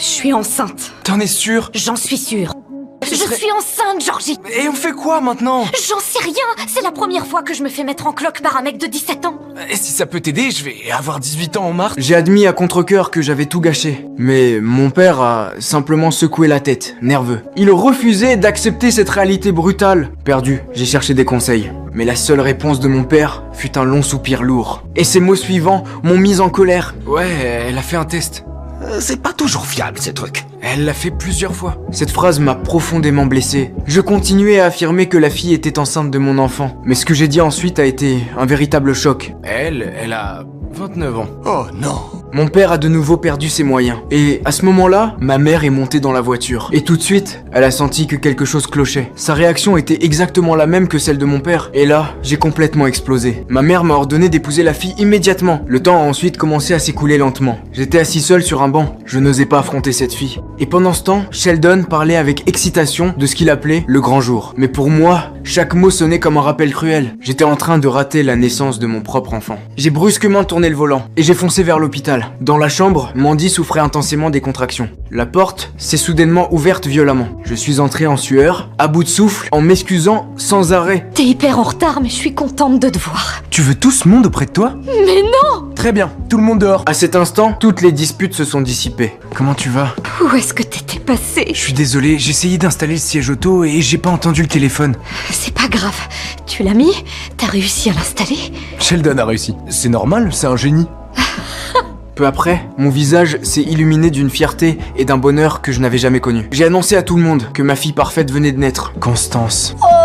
suis enceinte. T'en es sûr? J'en suis sûre. Je suis enceinte, Georgie. Et on fait quoi maintenant? J'en sais rien. C'est la première fois que je me fais mettre en cloque par un mec de 17 ans. Et si ça peut t'aider, je vais avoir 18 ans en mars. J'ai admis à contre-cœur que j'avais tout gâché. Mais mon père a simplement secoué la tête, nerveux. Il refusait d'accepter cette réalité brutale. Perdu, j'ai cherché des conseils. Mais la seule réponse de mon père fut un long soupir lourd. Et ces mots suivants m'ont mis en colère. Ouais, elle a fait un test. C'est pas toujours fiable, ces trucs. Elle l'a fait plusieurs fois. Cette phrase m'a profondément blessé. Je continuais à affirmer que la fille était enceinte de mon enfant. Mais ce que j'ai dit ensuite a été un véritable choc. Elle a 29 ans. Oh non. Mon père a de nouveau perdu ses moyens. Et à ce moment-là, ma mère est montée dans la voiture. Et tout de suite, elle a senti que quelque chose clochait. Sa réaction était exactement la même que celle de mon père. Et là, j'ai complètement explosé. Ma mère m'a ordonné d'épouser la fille immédiatement. Le temps a ensuite commencé à s'écouler lentement. J'étais assis seul sur un banc. Je n'osais pas affronter cette fille. Et pendant ce temps, Sheldon parlait avec excitation de ce qu'il appelait le grand jour. Mais pour moi, chaque mot sonnait comme un rappel cruel. J'étais en train de rater la naissance de mon propre enfant. J'ai brusquement tourné le volant et j'ai foncé vers l'hôpital. Dans la chambre, Mandy souffrait intensément des contractions. La porte s'est soudainement ouverte violemment. Je suis entré en sueur, à bout de souffle, en m'excusant sans arrêt. T'es hyper en retard, mais je suis contente de te voir. Tu veux tout ce monde auprès de toi? Mais non! Très bien, tout le monde dehors. À cet instant, toutes les disputes se sont dissipées. Comment tu vas? Où est-ce que t'étais passé? Je suis désolé, j'ai essayé d'installer le siège auto et j'ai pas entendu le téléphone. C'est pas grave. Tu l'as mis? T'as réussi à l'installer? Sheldon a réussi. C'est normal, c'est un génie. Peu après, mon visage s'est illuminé d'une fierté et d'un bonheur que je n'avais jamais connu. J'ai annoncé à tout le monde que ma fille parfaite venait de naître. Constance. Oh,